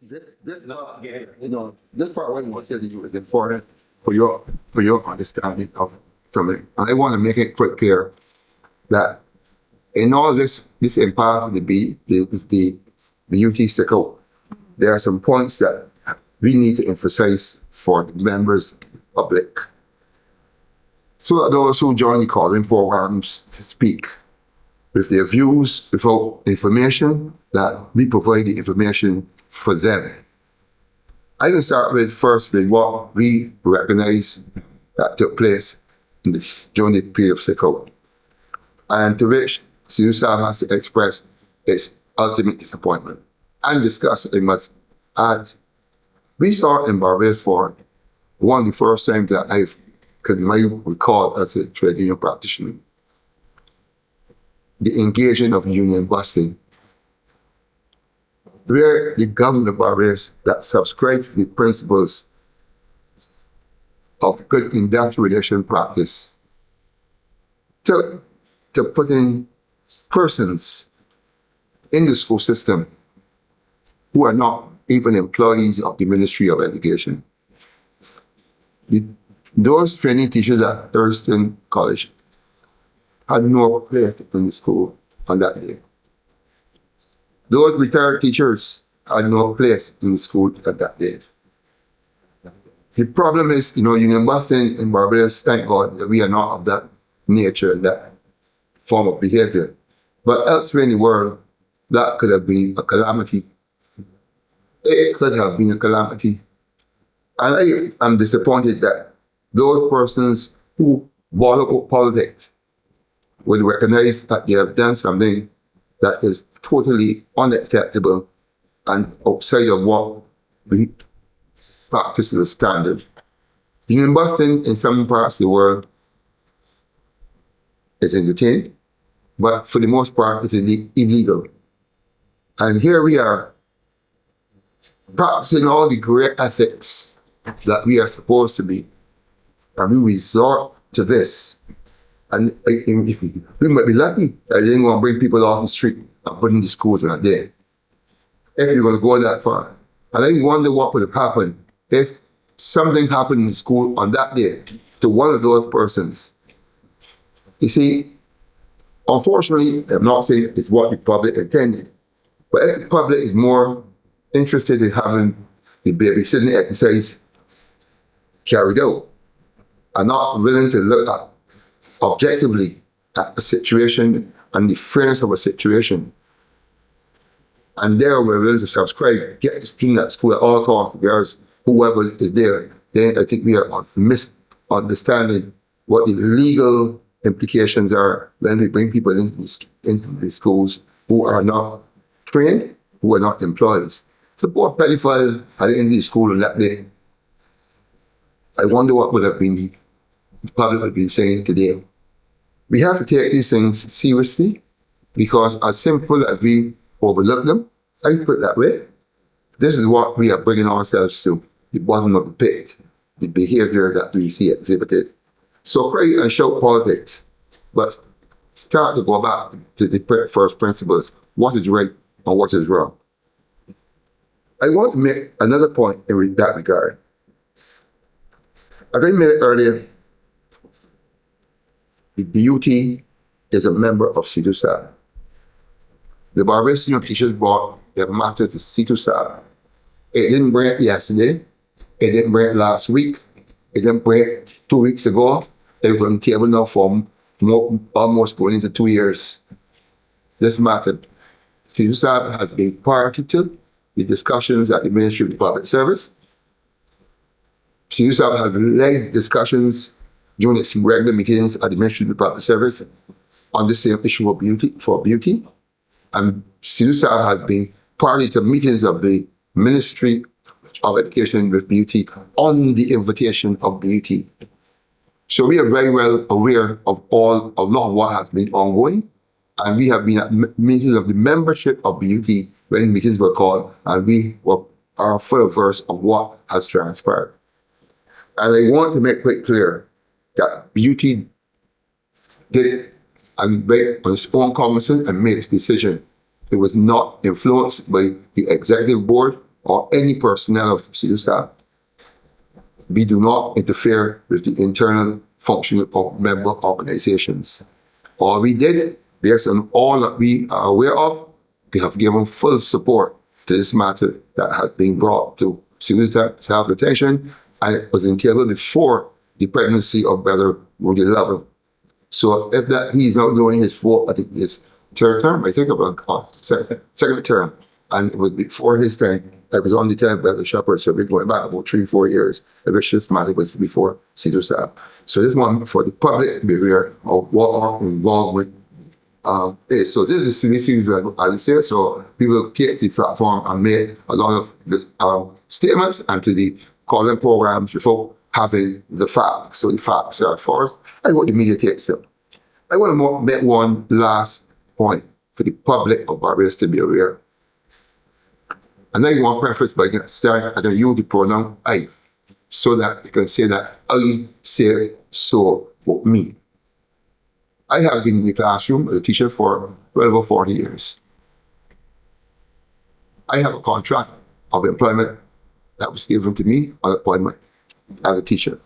This part what I said to you is important for your understanding of something. And I want to make it quite clear that in all this impact of the UT sickle, there are some points that we need to emphasize for the members public. So that those who join the calling programs to speak with their views, without information, that we provide the information for them. I can start with first with what we recognize that took place during the period of sickle, and to which CTUSAB has to express its ultimate disappointment and discuss, I must add, we saw in Barbados for one of the first times that I can recall as a trade union practitioner, the engaging of union busting, where the government of Barbados that subscribed to the principles of good industrial relation practice to putting persons in the school system who are not even employees of the Ministry of Education. Those training teachers at Thurston College had no place in the school on that day. Those retired teachers had no place in the school at that day. The problem is, union busting in Barbados, thank God that we are not of that nature, that form of behavior. But elsewhere in the world, that could have been a calamity. It could have been a calamity. And I am disappointed that those persons who brought up politics would recognize that they have done something that is totally unacceptable and outside of what we practice as a standard. Union busting in some parts of the world is entertained, but for the most part it's illegal. And here we are practicing all the great ethics that we are supposed to be, and we resort to this. And we might be lucky that they ain't going to bring people off the street and put in the schools on a day, if you're going to go that far. And I wonder what would have happened if something happened in the school on that day to one of those persons. You see, unfortunately, I'm not saying it's what the public intended, but if the public is more interested in having the babysitting exercise carried out and not willing to look at objectively at the situation and the fairness of a situation, and there we're willing to subscribe, get the student at school at all costs, regardless whoever is there, then I think we are misunderstanding what the legal implications are when we bring people into the schools who are not trained, who are not employees. So poor pedophile at the end of the school on that day. I wonder what would have been the public would have been saying today. We have to take these things seriously, because as simple as we overlook them, I put it that way, this is what we are bringing ourselves to, the bottom of the pit, the behavior that we see exhibited. So pray and shout politics, but start to go back to the first principles, what is right and what is wrong. I want to make another point in that regard. As I made earlier, the B.U.T is a member of CTUSAB. The Barbados Union Teachers brought their matter to CTUSAB. It didn't bring it yesterday. It didn't bring it last week. It didn't bring it 2 weeks ago. It was on the table now for almost going into 2 years. This matter, CTUSAB has been party to the discussions at the Ministry of Public Service. CTUSAB has led discussions during its regular meetings at the Ministry of Public Service on the same issue of B.U.T. And CTUSAB has been party to meetings of the Ministry of Education with B.U.T on the invitation of B.U.T. So we are very well aware of a lot of what has been ongoing, and we have been at meetings of the membership of B.U.T when meetings were called, and we are full of verse of what has transpired. And I want to make quite clear that B.U.T did and made on its own cognizance and made its decision. It was not influenced by the executive board or any personnel of CTUSAB, we do not interfere with the internal functioning of member organizations. All we did, based on all that we are aware of, we have given full support to this matter that has been brought to CTUSAB's attention, and it was entabled before the pregnancy of Brother Rudy Lovell. So if that he's not doing his fourth, I think his third term, I think about second term, and it was before his time. I was on the time Brother Shepherd, so we're going back about 3-4 years. I wish this matter was before CTUSAB. So this one for the public to be aware of what are involved with is. So this is the things that I would say. So people take the platform and make a lot of the, statements and to the calling programs before having the facts. So the facts are for and what the media takes them. I want to make one last point for the public of Barbados to be aware. And I want to preface by starting at the use the pronoun I, so that you can say that I say so about me. I have been in the classroom as a teacher for well over 40 years. I have a contract of employment that was given to me on appointment as a teacher.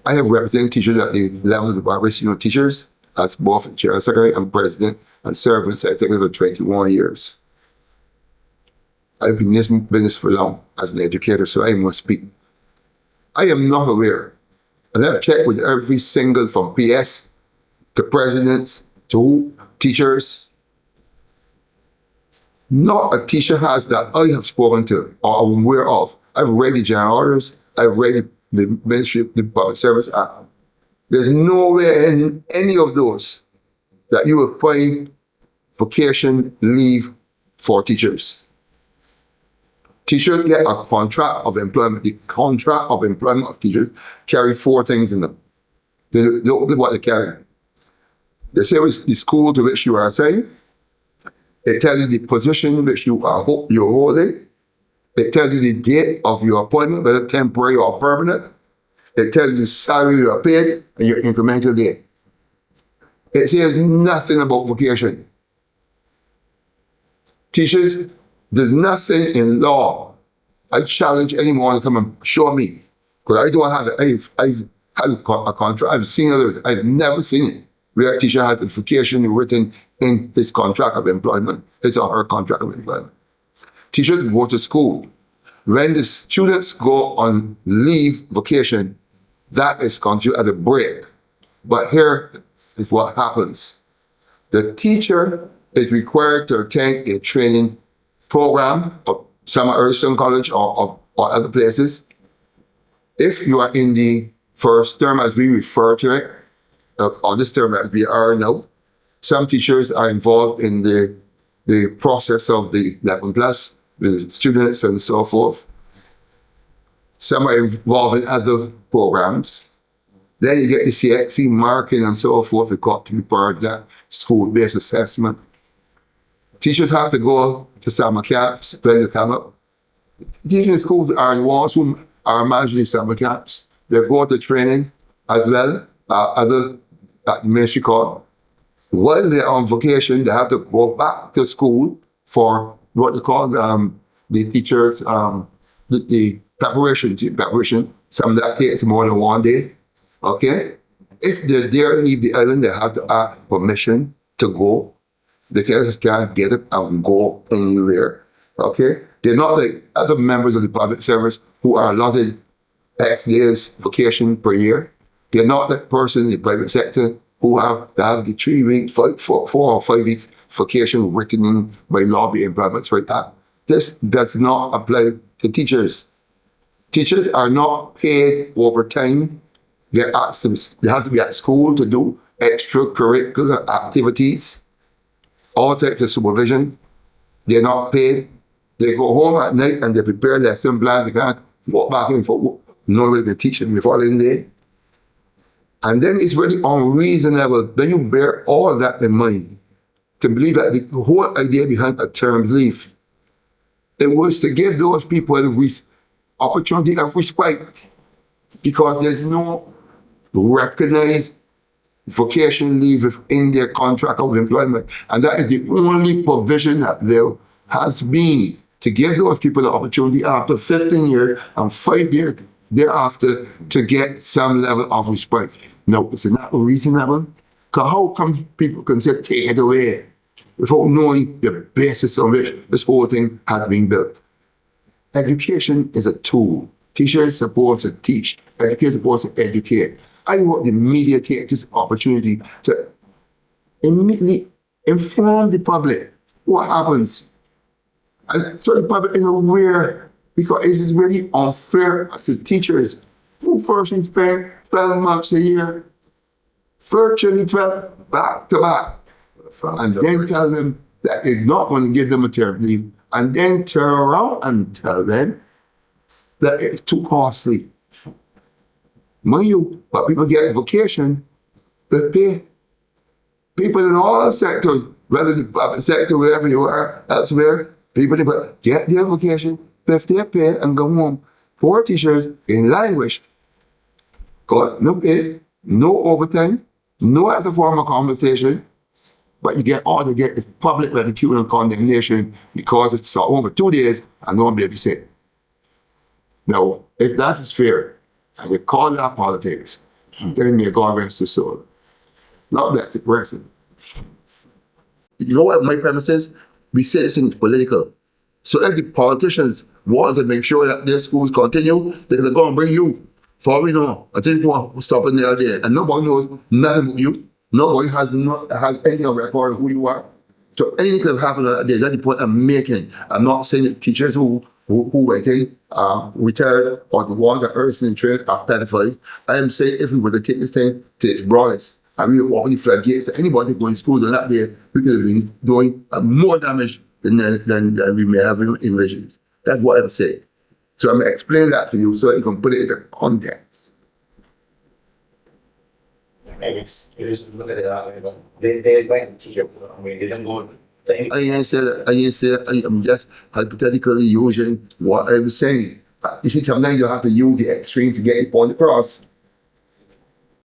I have represented teachers at the level of the Barbados Union of Teachers as both Chair Secretary and President and served in the executive for 21 years. I've been in this business for long as an educator, so I must speak. I am not aware, and I've checked with every single from PS to presidents to teachers. Not a teacher has that I have spoken to or am aware of. I've read the general orders, I've read the Ministry of the Public Service Act. There's nowhere in any of those that you will find vacation leave for teachers. Teachers get a contract of employment. The contract of employment of teachers carry 4 things in them. They don't know what they carry. They say it's the school to which you are assigned. It tells you the position which you're holding. It tells you the date of your appointment, whether temporary or permanent. It tells you the salary you are paid and your incremental date. It says nothing about vacation. Teachers, there's nothing in law. I challenge anyone to come and show me. Because I don't have it. I've had a contract. I've seen others. I've never seen it where a teacher has a vacation written in his contract of employment, his or her contract of employment. Teachers go to school. When the students go on leave vacation, that is considered as a break. But here is what happens. The teacher is required to attend a training program of some Urson College or other places. If you are in the first term, as we refer to it, or this term as we are now, some teachers are involved in the process of the 11 plus, the students and so forth. Some are involved in other programs. Then you get the CXC marking and so forth. You've got to be part of that school-based assessment. Teachers have to go to summer camps, when they come up. Teaching schools are the ones who are managing summer camps. They go to training as well, other at the ministry call. While they're on vacation, they have to go back to school for what they call the teachers, the preparation. Some that takes more than 1 day. Okay? If they dare leave the island, they have to ask permission to go. They just can't get it and go anywhere. Okay? They're not like other members of the public service who are allotted X days vacation per year. They're not that person in the private sector who have the 3 weeks, 4 or 5 weeks vacation written in by law, the employments right now. This does not apply to teachers. Teachers are not paid overtime. They have to be at school to do extracurricular activities, all types of supervision. They're not paid. They go home at night and they prepare lesson plans. They can't walk back in for knowing the teaching the following day. And then it's really unreasonable. Then you bear all that in mind to believe that the whole idea behind a term leave, it was to give those people the opportunity of respite, because there's no recognized vacation leave in their contract of employment. And that is the only provision that has been to give those people the opportunity after 15 years and 5 years thereafter to get some level of respect. Now, is it not reasonable? Because how come people can say take it away without knowing the basis on which this whole thing has been built? Education is a tool. Teachers are supposed to teach. Educators are supposed to educate. I hope the media takes this opportunity to immediately inform the public what happens. And so the public is aware, because it is really unfair to teachers who first spend 12 months a year, virtually 12 back to back, and then tell them that they're not going to give them maternity leave, and then turn around and tell them that it's too costly. Mind you, but people get vacation, they pay. People in all sectors, whether the public sector, wherever you are, elsewhere, people get their vacation, 50 pay, and go home. Poor teachers in language got no pay, no overtime, no other form of compensation, but you get all they get is public ridicule and condemnation because it's over 2 days and no one baby sick. Now, if that is fair, and you call that politics, then may God rest his soul. Not that the person. You know what my premise is? We say this is political. So if the politicians want to make sure that their schools continue, they're going to go and bring you. For we know, until you want to stop in there, and nobody knows nothing about you. Nobody has anything on record of who you are. So anything could have happened there. That's the point I'm making. I'm not saying that teachers who I think retired or the ones that are in trade are pedophiles. I am saying if we were to take this thing to its broadest, and we open the floodgates to anybody going to school on that day, we could have been doing more damage than we may have envisioned. That's what I'm saying. So I'm explaining that to you so that you can put it into context. I guess you just look at it that way, but they like teacher. I mean, they don't go. I didn't say that. I'm just hypothetically using what I'm saying. You see, sometimes you have to use the extreme to get your point across.